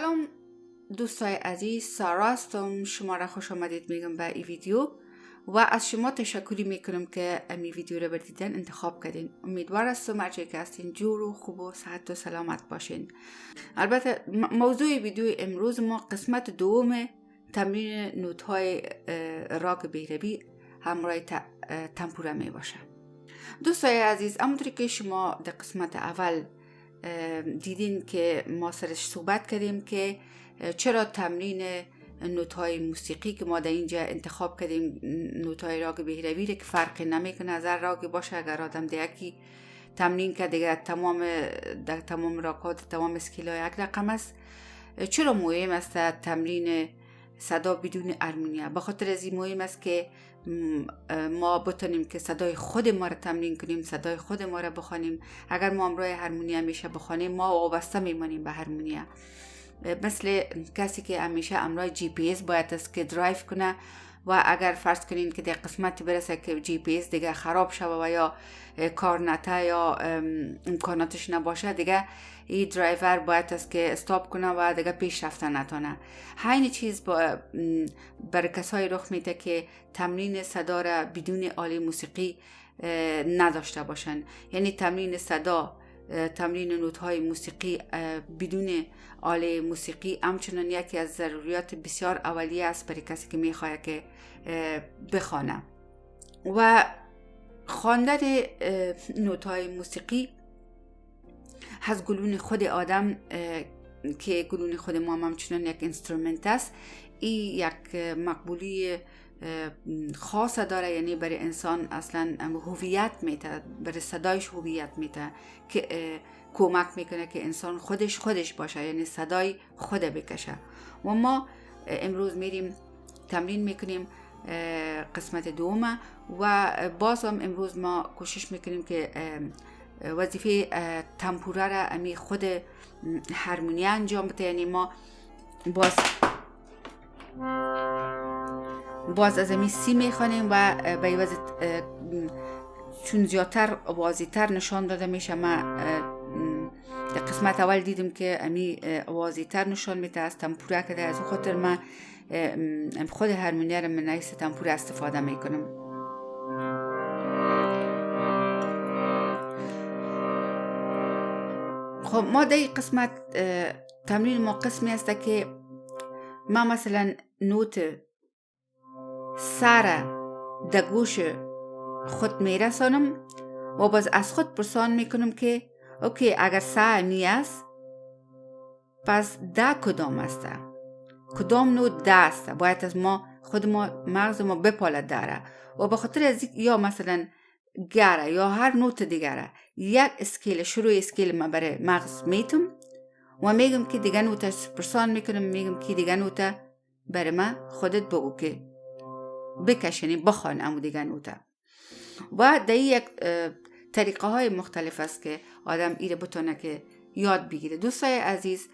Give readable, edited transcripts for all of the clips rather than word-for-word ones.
سلام دوستای عزیز، سارا هستم. شما را خوش آمدید میگم به این ویدیو و از شما تشکری میکنم که این ویدیو را بردیدن انتخاب کردین. امیدوار هستم هر جایی که هستین جور و خوب و صحت و سلامت باشین. البته موضوع ویدیو امروز ما قسمت دوم تمرین نوت‌های راگ بیروی همراه تمپورا می باشه. دوستای عزیز، همونطوری که شما در قسمت اول دیدین که ما سرش صحبت کردیم که چرا تمرین نوت‌های موسیقی که ما در اینجا انتخاب کردیم نوت‌های راگ بیروی که فرق نمیکنه از هر راگ باشه. اگر آدم دیگه تمرین که دیگه تمام راگ‌ها تمام اسکیل‌های یک رقم است. چرا مهم است تمرین صدا بدون هارمونیا؟ به خاطر از این مهم است که ما بتونیم که صدای خود ما را تمرین کنیم، صدای خود ما را بخوانیم. اگر ما همراه هارمونیا همیشه بخوانیم ما وابسته میمونیم به هارمونیا. مثل کسی که همیشه همراه جی پی اس باید است که درایو کنه و اگر فرض کنین که در قسمتی برسه که جی پی اس دیگه خراب شوه و یا کار نته یا امکاناتش نباشه، دیگه این درایور باید است که استاپ کنه و دیگه پیش رفتن نتونه. همین چیز برای کسایی رخ میده که تمرین صدا را بدون آله موسیقی نداشته باشن. یعنی تمرین صدا، تمرین نوت‌های موسیقی بدون آله موسیقی همچنان یکی از ضروریات بسیار اولیه است برای کسی که میخواد که بخوانه. و خواندن نوت‌های موسیقی از گلون خود آدم که گلون خود ما همچنان یک اینسترومنت است، این یک مقبولی خاص داره. یعنی برای انسان اصلا هویت میده، برای صدایش هویت میده که کمک میکنه که انسان خودش باشه، یعنی صدای خود بکشه. و ما امروز میریم تمرین میکنیم قسمت دوم و باز هم امروز ما کوشش میکنیم که وظیفه تمپورا را امی خود هارمونیا انجام بده. یعنی ما باز از امی سی میخوانیم و به این وضع چون زیادتر واضح‌تر نشان داده میشه. ما در قسمت اول دیدیم که امی واضح‌تر نشان میده از تمپورا که از اون خاطر من خود هارمونیا را من از تمپورا استفاده میکنم. خب ما در این قسمت تمرین ما قسمی است که ما مثلا نوت سر در گوش خود میرسانم و باز از خود پرسان میکنم که اوکی، اگر سا می است پس ده کدام است؟ کدام نوت ده است؟ باید از ما خود ما مغز ما بپالد داره و به خاطر از یا مثلا گره یا هر نوت دیگره یک اسکیل شروع اسکیل ما برای مغز میتم و میگم که دیگه نوت پرسان میکنم، میگم که دیگه نوت برای ما خودت بگو که بکشنی بخوان امو دیگه نوته. و در یک طریقه های مختلف است که آدم ایره بتونه که یاد بگیره. دوستای عزیز،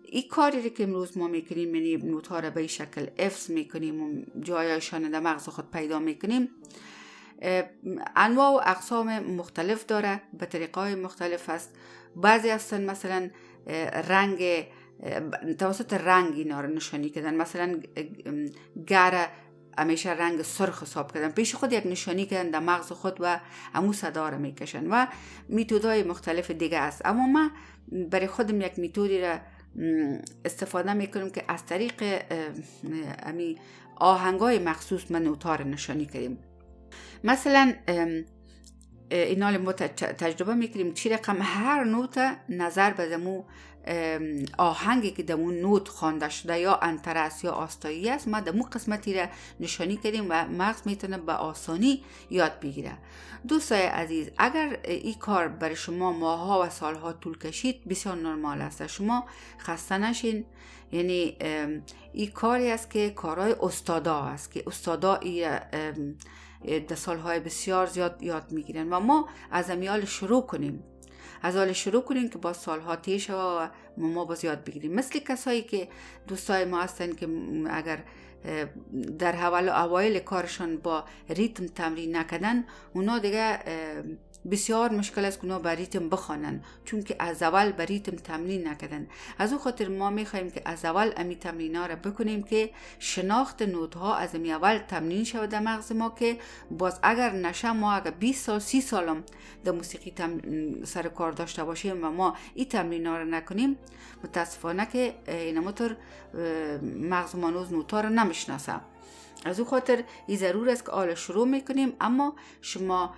این کاری که امروز ما میکنیم، یعنی نوت ها را به این شکل افز میکنیم و جایشان در مغز خود پیدا میکنیم، انواع و اقسام مختلف داره، به طریقه های مختلف است. بعضی هستن مثلا رنگ توسط رنگ اینا رو نشانی کردن، مثلا گره همیشه رنگ سرخ حساب کردن، پیش خود یک نشانی کردن در مغز خود و امو صدا را میکشن و میتودهای مختلف دیگه است. اما من برای خودم یک میتودی را استفاده میکنم که از طریق امی آهنگای مخصوص من نوت‌ها را نشانی کردیم. مثلا اینا ما تجربه میکنیم چی رقم هر نوت نظر به دمو آهنگی که دمو نوت خوانده شده یا انترس یا آستایی است، ما دمو قسمتی را نشانی کردیم و مغز میتونه به آسانی یاد بگیره. دوستای عزیز، اگر این کار برای شما ماها و سالها طول کشید بسیار نرمال است، شما خسته نشین. یعنی این کاری است که کارهای استادا است که استادا در سالهای بسیار زیاد یاد میگیرن و ما از امیال شروع کنیم، از حال شروع کنیم که با سالها تیش و ما باز یاد بگیریم. مثل کسایی که دوستای ما هستن که اگر در اوایل کارشان با ریتم تمرین نکردن، اونا دیگه بسیار مشکل است که اونا بر ریتم بخوانن، چون که از اول بر ریتم تمرین نکردن. از اون خاطر ما میخوایم که از اول امی تمرین‌ها را بکنیم که شناخت نوت‌ها از امی اول تمرین شود در مغز ما، که باز اگر نشه ما اگر 20 سال 30 سالم در موسیقی سر کار داشته باشیم و ما این تمرین‌ها را نکنیم، متاسفانه که اینمطور مغز ما نوت‌ها را نمیشناسه. از اون خاطر این ضرور است که حالا شروع میکنیم، اما شما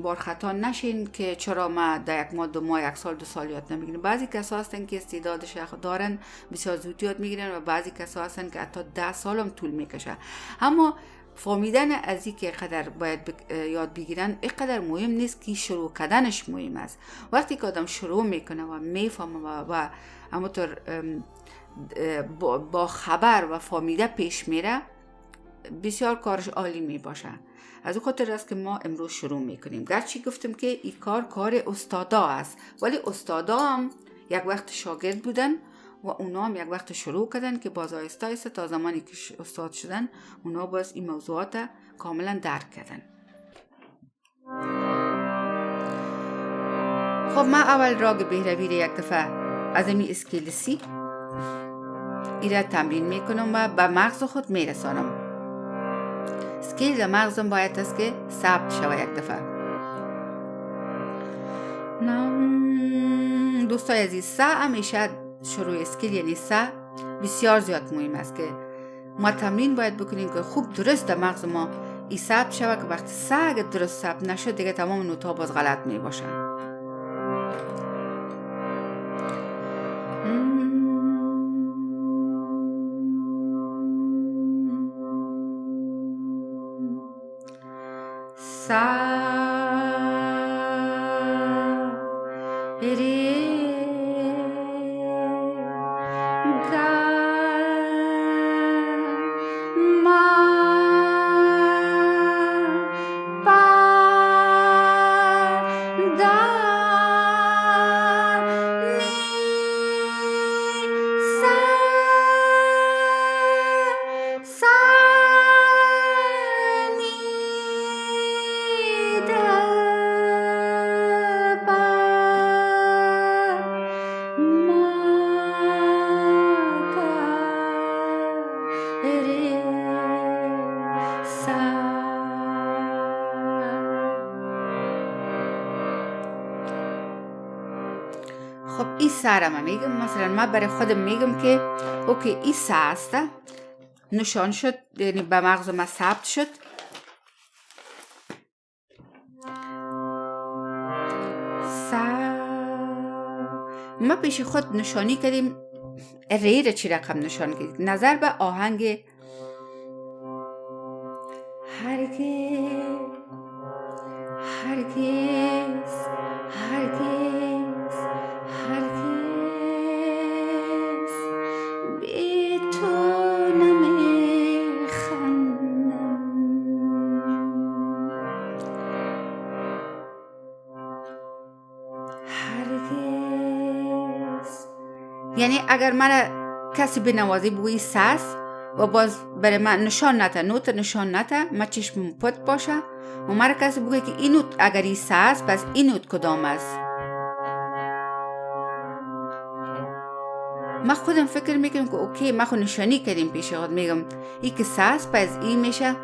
بار خطا نشین که چرا ما در یک ماه 2 ماه 1 سال 2 سال یاد نمیگیریم. بعضی کسا هستن که استعدادش دارن بسیار زود یاد میگیرن و بعضی کسا هستن که حتی 10 سال هم طول میکشه. اما فهمیدن از این که قدر باید یاد بگیرن اینقدر مهم نیست که شروع کردنش مهم است. وقتی که آدم شروع میکنه و میفهمه و همونطور با خبر و فهمیده پیش میره، بسیار کارش عالی می باشه. از اون خاطر است که ما امروز شروع میکنیم. گرچه گفتم که این کار استادا است، ولی استادا هم یک وقت شاگرد بودن و اونا هم یک وقت شروع کردن که باز آهسته آهسته تا زمانی که استاد شدن اونا باز این موضوعات کاملا درک کردن. خب من اول راگ بهروی یک دفعه از امی اسکیل سی ایره تمرین میکنم و به مغز خود میرسانم. اسکیل در مغزم باید است که ثبت شود یک دفعه. دوستای عزیز، سه همیشه شروع اسکیل یعنی سه بسیار زیاد مهم است که ما تمرین باید بکنیم که خوب درست در مغز ما ای ثبت شود، که وقتی سه اگه درست ثبت نشد دیگه تمام نوت‌ها باز غلط می باشن. خب این سه را میگم، مثلا من برای خودم میگم که اوکی این سه است، نشان شد، یعنی به مغز ما ثبت شد. ما پیش خود نشانی کردیم ری را چی رقم نشان کردیم نظر به آهنگ هرگز هرگز هرگز هرگز بی تو نمیخندم. هرگز یعنی اگر من کسی بنوازی بگویی ساس و باز برای من نشان نده، نوت نشان نده، من چشمم پت باشه و مرا کسی بگویی که این نوت اگر این ساس پس این نوت کدام است. من خودم فکر میکنم که اوکی ما خود نشانی کردیم پیش خود، میگم ای که ساس پس این میشه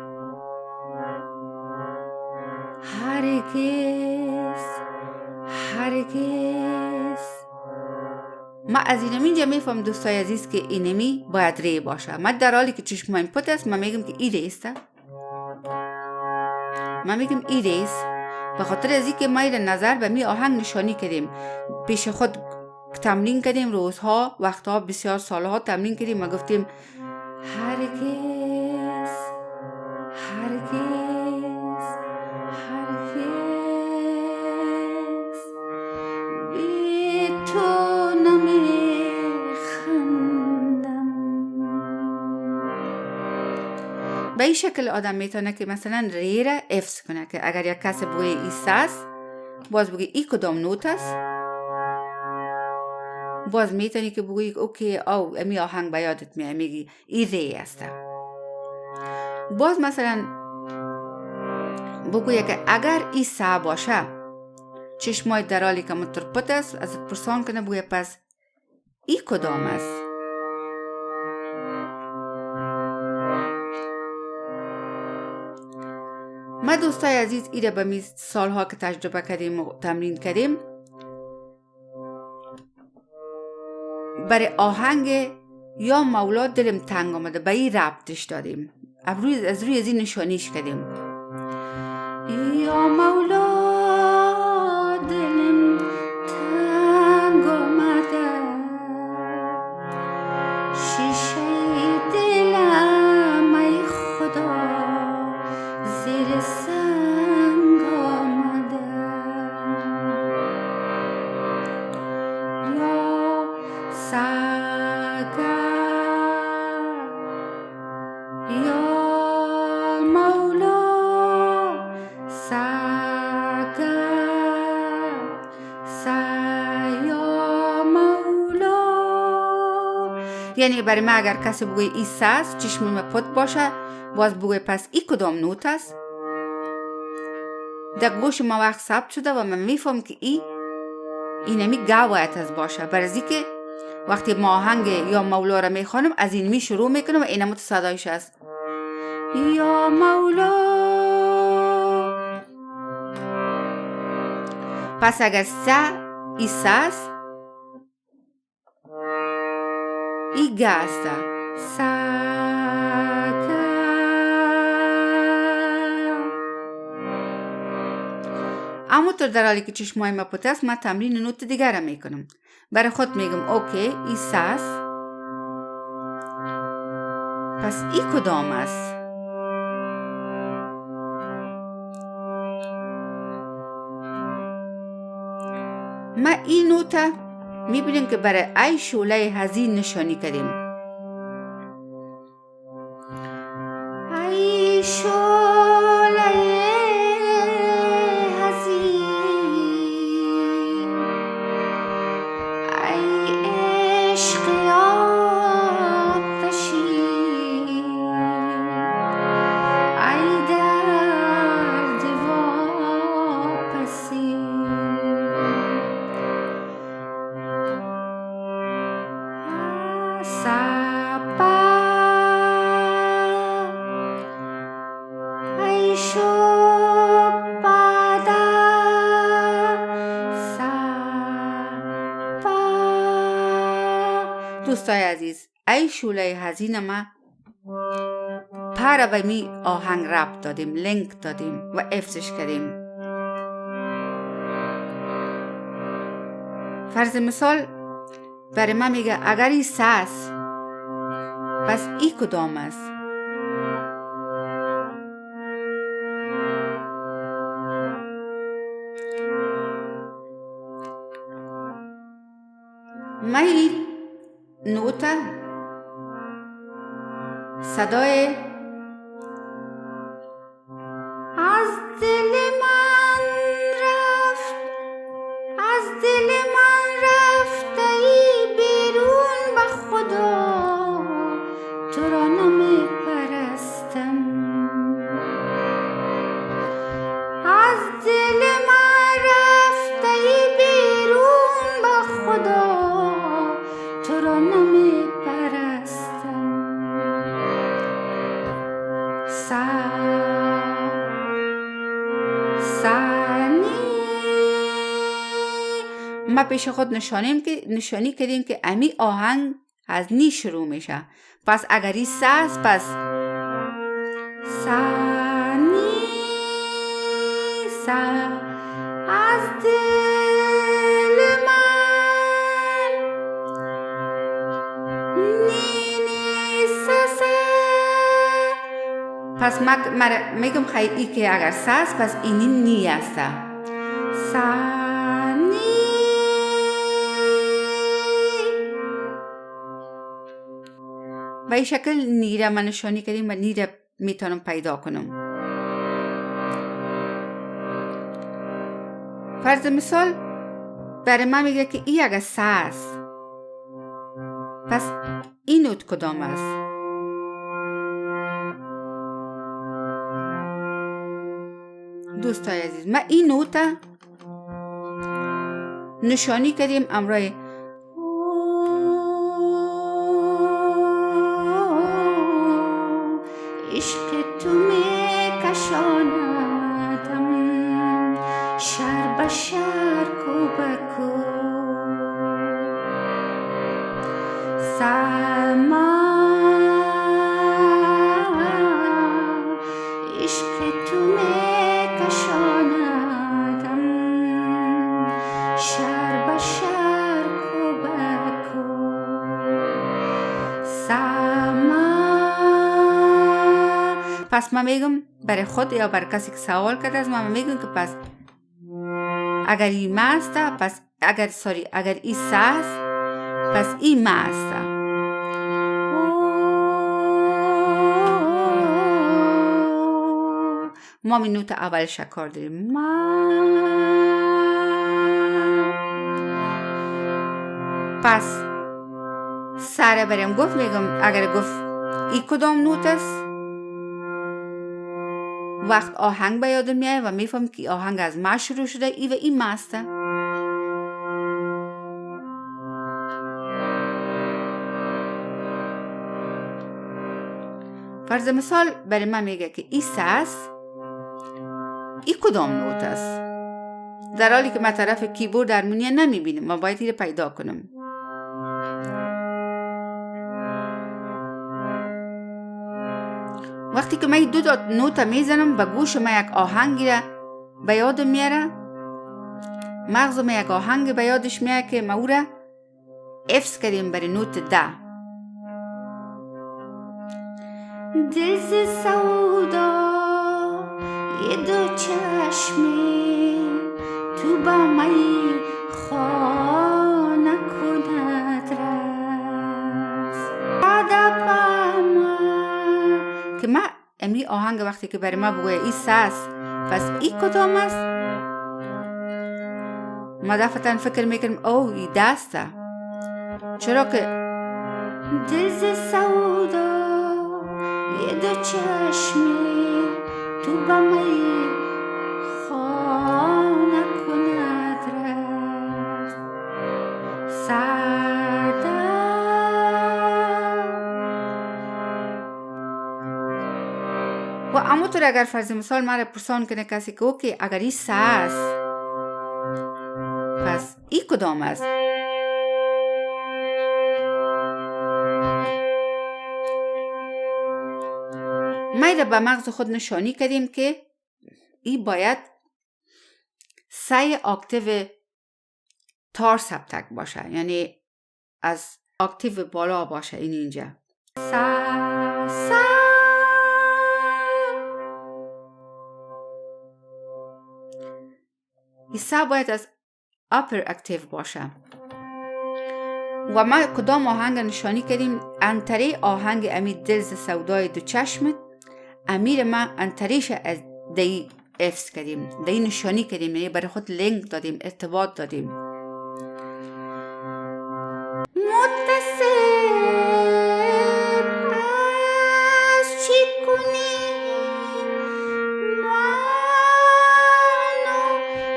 هرگز هرگز. ما از اینجا میفهم دوستای عزیز که اینمی باید ری باشه. من در حالی که چشمم پت است من میگم که ای ری است، من میگم ای ری است، به خاطر از اینکه ما این نظر به می آهنگ نشانی کردیم، پیش خود تمرین کردیم، روزها وقتها بسیار سالها تمرین کردیم و گفتیم هرگز هرگز هرگز بی تو نمیخندم. به این شکل آدم میتونه که مثلا ری را حفظ کنه، که اگر یک کسی بگوی ای ساس باز بگوی ای کدام نوت است، باز میتونی که بگویی اوکی او امی آهنگ به یادت میگی ای ری است. باز مثلا بگویه که اگر این سا باشه چشمای در حالی که مترپت است ازت پرسان کنه بگویه پس ای کدام است؟ ما دوستای عزیز ایره به می سالها که تجربه کردیم و تمرین کردیم برای آهنگ یا مولا دلم تنگ آمده به این ربطش دادیم از روی این نشانیش کردیم یا مولا دلم تنگ آمده شیشه دلم ای خدا زیر سنگ آمده یا ساگر یا مولا یا مولا. یعنی برای من اگر کسی بگوی ای ساس چشمی من پت باشه باز بگوی پس ای کدام نوت است در گوش ما وقت ثبت شده و من میفهم که اینمی گوایت از باشه برای که وقتی ما آهنگ یا مولا را میخوانم از این شروع میکنم و اینم صدایش است یا مولا. پس اگر ای ساس ای گا است همونطور در حالی که چشمای ما پوت است من تمرین نوت دیگر را میکنم برای خود میگم اوکی ای ساس پس ای کدام است؟ ما این نوت میبینیم که برای ای شعله حزین نشانی کردیم ای شعله حزین ای عشق آتشی ای درد واپسی دوستای عزیز ای شعله حزین ما پر به می آهنگ ربط دادیم لینک دادیم و افزش کردیم فرض مثال برای من میگه اگر ای ساس پس ای کدام است؟ من این نوت صدای از دل من رفت از دل من رفت ای بیرون به خدا تو را نمی پرستم از دل من رفت ای بیرون به خدا تو را نمی پرستم ما پیش خود نشانی کردیم که امی آهنگ از نی شروع میشه پس اگر این ساس پس سانی سا از دل من نی نی سا سا پس میگم خیلی که اگر ساس پس اینی نی است سانی به این شکل نیره من نشانی کردیم و نیره میتونم پیدا کنم فرض مثال برای من میگه که ای اگر ساس پس این نوت کدام است؟ دوستای عزیز ما این نوت نشانی کردیم امرای عشق تو می کشاندم شهر به شهر کو به کو سما عشق تو می کشاندم شهر به شهر کو به کو سما. پس من میگم برای خود یا برای کسی که سوال کرده از من میگم که پس اگر این ماسته پس اگر این ساس پس این ماسته. ما می نوت اول شکار داریم ما. پس سره بریم گفت میگم اگر گفت این کدام نوت است وقت آهنگ به یادم میاد و میفهم که آهنگ از ما شروع شده ای و این ماسته. فرض مثال برای من میگه که این ساس این کدام نوت است در حالی که من طرف کیبورد هارمونی نمیبینم و باید این پیدا کنم. وقتی که من دو تا نوت میزنم به گوش من یک آهنگی را به یادم میاره مغز من یک آهنگ به یادش میاره که ما او را حفظ کردیم برای نوت ده. دل ز سودا یه دو چشمی تو با می خانه کند رست که من امری آهنگ وقتی که برای ما بگویه ای ساس پس ای کدام است ما دفعتاً فکر میکنم او ای دسته چرا که دل ز سودا یه دو چشمی تو با می خانه کند رست سرده. و همونطور اگر فرض مثال مرا پرسان کنه کسی که اوکی اگر این ساس پس این کدام است ما به مغز خود نشانی کردیم که این باید 3 اکتیو تار سبتک باشه یعنی از اکتیو بالا باشه این اینجا سا سا. این سا باید از اپر اکتیو باشه و ما کدام آهنگ نشانی کردیم انتری آهنگ امی دل ز سودای دو چشمت امیر ما انتریش از دی افس کردیم دی نشانی کردیم یعنی برای خود لینک دادیم ارتباط دادیم. متصل از چی کنی منو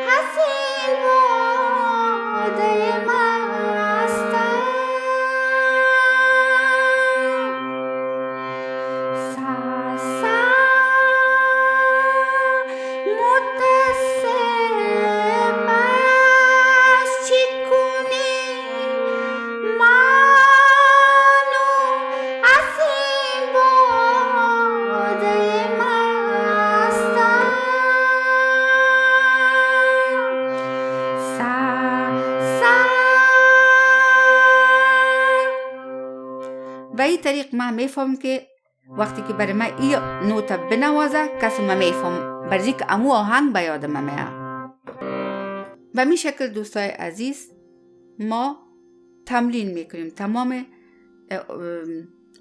حسین باده مستم به این طریق من میفهم که وقتی که برای من این نوت بنوازه کسی من میفهم برای که امو آهنگ به یاد من میاد. به می شکل دوستای عزیز ما تمرین میکنیم تمام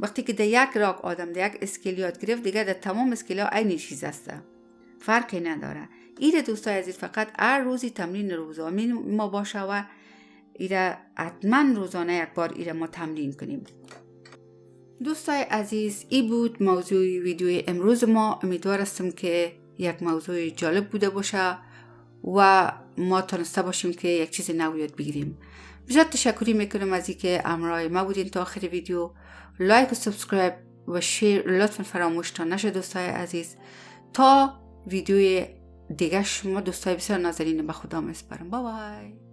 وقتی که در یک راگ آدم در یک اسکیل یاد گرفت دیگه در تمام اسکیل ها این چیز است فرقی نداره. ایره دوستای عزیز فقط هر روزی تمرین روزانه ما باشه و ایره حتما روزانه یک بار ایره ما تمرین کنیم. دوستای عزیز این بود موضوع ویدیوی امروز ما. امیدوار هستم که یک موضوع جالب بوده باشه و ما تونسته باشیم که یک چیز نو یاد بگیریم. بسیار تشکری میکنم از اینکه همراه ما بودین تا آخر ویدیو. لایک و سابسکرایب و شیر لطفا فراموش تا نشه دوستای عزیز. تا ویدیوی دیگه شما دوستای بسیار نازنین به خدا میسپارم. بای بای.